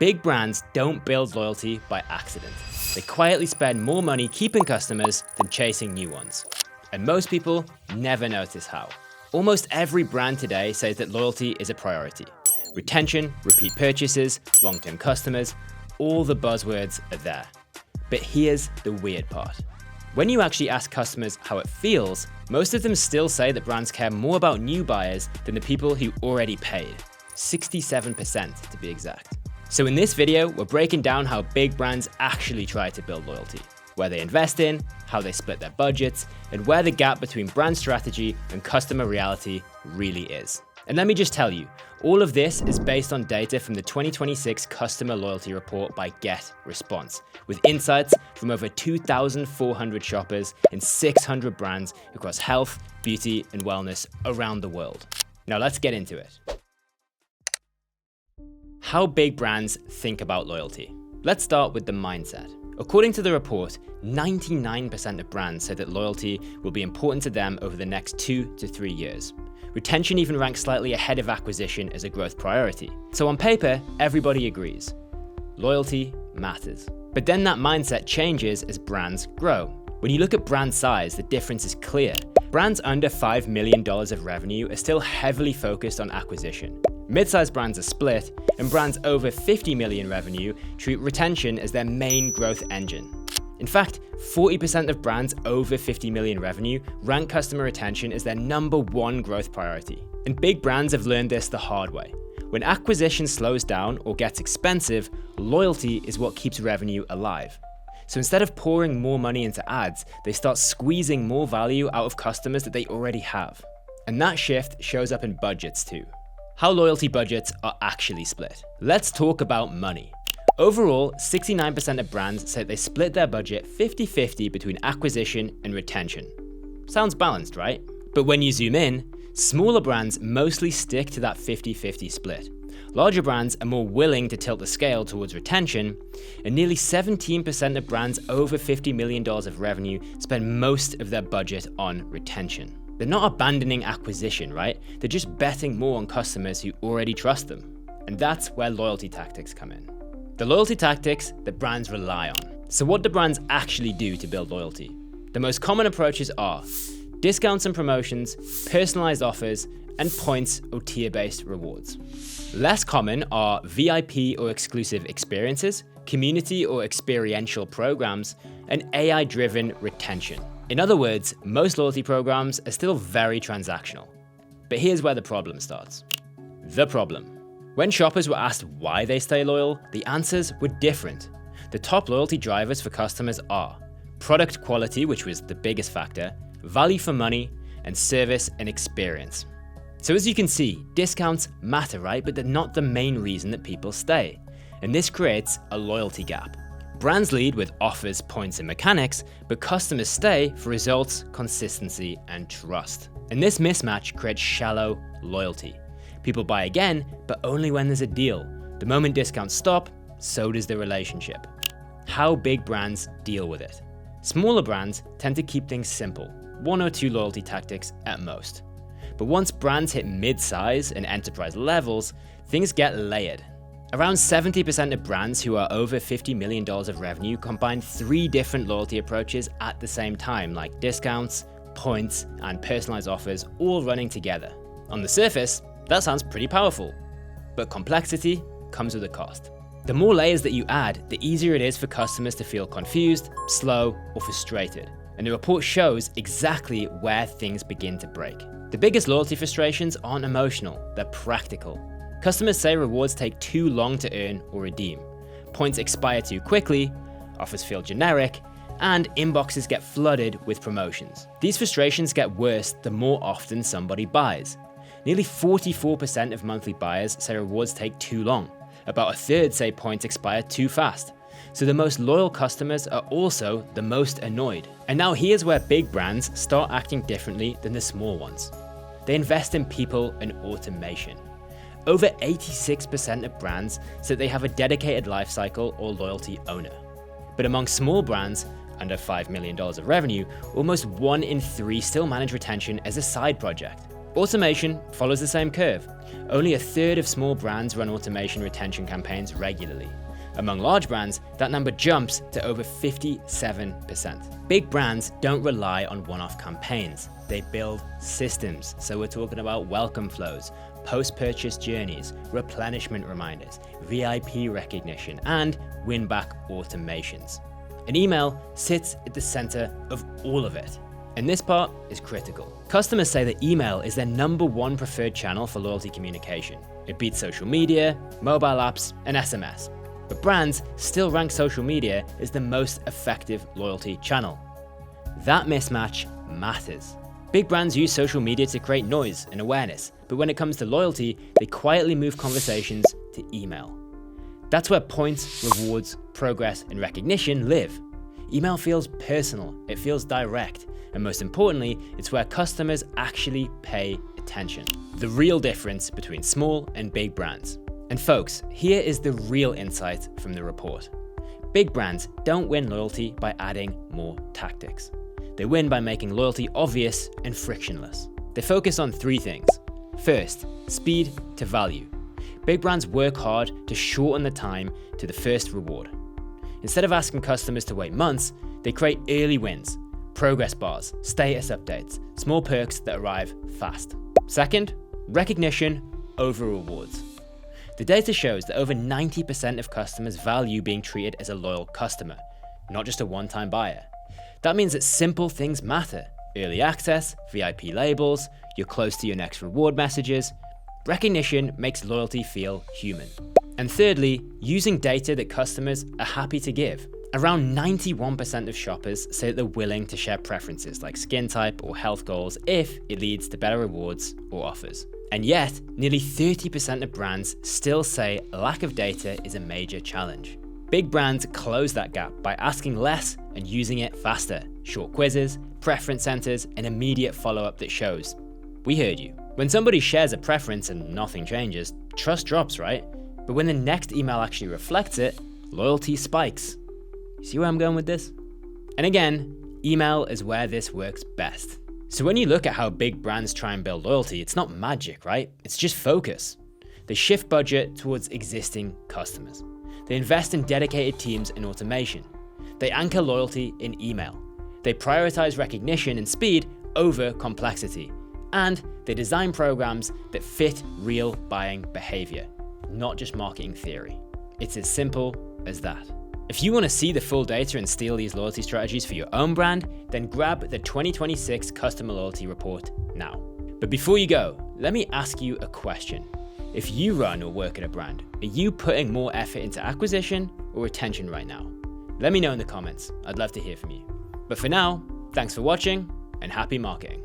Big brands don't build loyalty by accident. They quietly spend more money keeping customers than chasing new ones. And most people never notice how. Almost every brand today says that loyalty is a priority. Retention, repeat purchases, long-term customers, all the buzzwords are there. But here's the weird part. When you actually ask customers how it feels, most of them still say that brands care more about new buyers than the people who already paid. 67% to be exact. So in this video, we're breaking down how big brands actually try to build loyalty, where they invest in, how they split their budgets, and where the gap between brand strategy and customer reality really is. And let me just tell you, all of this is based on data from the 2026 Customer Loyalty Report by GetResponse, with insights from over 2,400 shoppers in 600 brands across health, beauty, and wellness around the world. Now let's get into it. How big brands think about loyalty. Let's start with the mindset. According to the report, 99% of brands say that loyalty will be important to them over the next 2 to 3 years. Retention even ranks slightly ahead of acquisition as a growth priority. So on paper, everybody agrees. Loyalty matters. But then that mindset changes as brands grow. When you look at brand size, the difference is clear. Brands under $5 million of revenue are still heavily focused on acquisition. Mid-sized brands are split, and brands over 50 million revenue treat retention as their main growth engine. In fact, 40% of brands over 50 million revenue rank customer retention as their #1 growth priority. And big brands have learned this the hard way. When acquisition slows down or gets expensive, loyalty is what keeps revenue alive. So instead of pouring more money into ads, they start squeezing more value out of customers that they already have. And that shift shows up in budgets too. How loyalty budgets are actually split. Let's talk about money. Overall, 69% of brands say they split their budget 50-50 between acquisition and retention. Sounds balanced, right? But when you zoom in, smaller brands mostly stick to that 50-50 split. Larger brands are more willing to tilt the scale towards retention, and nearly 17% of brands over $50 million of revenue spend most of their budget on retention. They're not abandoning acquisition, right? They're just betting more on customers who already trust them. And that's where loyalty tactics come in. The loyalty tactics that brands rely on. So what do brands actually do to build loyalty? The most common approaches are discounts and promotions, personalized offers, and points or tier-based rewards. Less common are VIP or exclusive experiences, community or experiential programs, and AI-driven retention. In other words, most loyalty programs are still very transactional. But here's where the problem starts. The problem. When shoppers were asked why they stay loyal, the answers were different. The top loyalty drivers for customers are product quality, which was the biggest factor, value for money, and service and experience. So as you can see, discounts matter, right? But they're not the main reason that people stay. And this creates a loyalty gap. Brands lead with offers, points, and mechanics, but customers stay for results, consistency, and trust. And this mismatch creates shallow loyalty. People buy again, but only when there's a deal. The moment discounts stop, so does the relationship. How big brands deal with it. Smaller brands tend to keep things simple, 1 or 2 loyalty tactics at most. But once brands hit mid-size and enterprise levels, things get layered. Around 70% of brands who are over $50 million of revenue combine 3 different loyalty approaches at the same time, like discounts, points, and personalized offers all running together. On the surface, that sounds pretty powerful, but complexity comes with a cost. The more layers that you add, the easier it is for customers to feel confused, slow, or frustrated. And the report shows exactly where things begin to break. The biggest loyalty frustrations aren't emotional, they're practical. Customers say rewards take too long to earn or redeem. Points expire too quickly, offers feel generic, and inboxes get flooded with promotions. These frustrations get worse the more often somebody buys. Nearly 44% of monthly buyers say rewards take too long. About a third say points expire too fast. So the most loyal customers are also the most annoyed. And now here's where big brands start acting differently than the small ones. They invest in people and automation. Over 86% of brands say they have a dedicated lifecycle or loyalty owner. But among small brands, under $5 million of revenue, almost 1 in 3 still manage retention as a side project. Automation follows the same curve. Only a third of small brands run automation retention campaigns regularly. Among large brands, that number jumps to over 57%. Big brands don't rely on one-off campaigns. They build systems. So we're talking about welcome flows, post-purchase journeys, replenishment reminders, VIP recognition, and win-back automations. And email sits at the center of all of it. And this part is critical. Customers say that email is their number one preferred channel for loyalty communication. It beats social media, mobile apps, and SMS. But brands still rank social media as the most effective loyalty channel. That mismatch matters. Big brands use social media to create noise and awareness, but when it comes to loyalty, they quietly move conversations to email. That's where points, rewards, progress, and recognition live. Email feels personal, it feels direct, and most importantly, it's where customers actually pay attention. The real difference between small and big brands. And folks, here is the real insight from the report. Big brands don't win loyalty by adding more tactics. They win by making loyalty obvious and frictionless. They focus on three things. First, speed to value. Big brands work hard to shorten the time to the first reward. Instead of asking customers to wait months, they create early wins, progress bars, status updates, small perks that arrive fast. Second, recognition over rewards. The data shows that over 90% of customers value being treated as a loyal customer, not just a one-time buyer. That means that simple things matter. Early access, VIP labels, you're close to your next reward messages. Recognition makes loyalty feel human. And thirdly, using data that customers are happy to give. Around 91% of shoppers say that they're willing to share preferences like skin type or health goals if it leads to better rewards or offers. And yet, nearly 30% of brands still say lack of data is a major challenge. Big brands close that gap by asking less and using it faster. Short quizzes, preference centers, and immediate follow-up that shows, we heard you. When somebody shares a preference and nothing changes, trust drops, right? But when the next email actually reflects it, loyalty spikes. You see where I'm going with this? And again, email is where this works best. So when you look at how big brands try and build loyalty, it's not magic, right? It's just focus. They shift budget towards existing customers. They invest in dedicated teams and automation. They anchor loyalty in email. They prioritize recognition and speed over complexity. And they design programs that fit real buying behavior, not just marketing theory. It's as simple as that. If you want to see the full data and steal these loyalty strategies for your own brand, then grab the 2026 Customer Loyalty Report now. But before you go, let me ask you a question. If you run or work at a brand, are you putting more effort into acquisition or retention right now? Let me know in the comments. I'd love to hear from you. But for now, thanks for watching and happy marketing.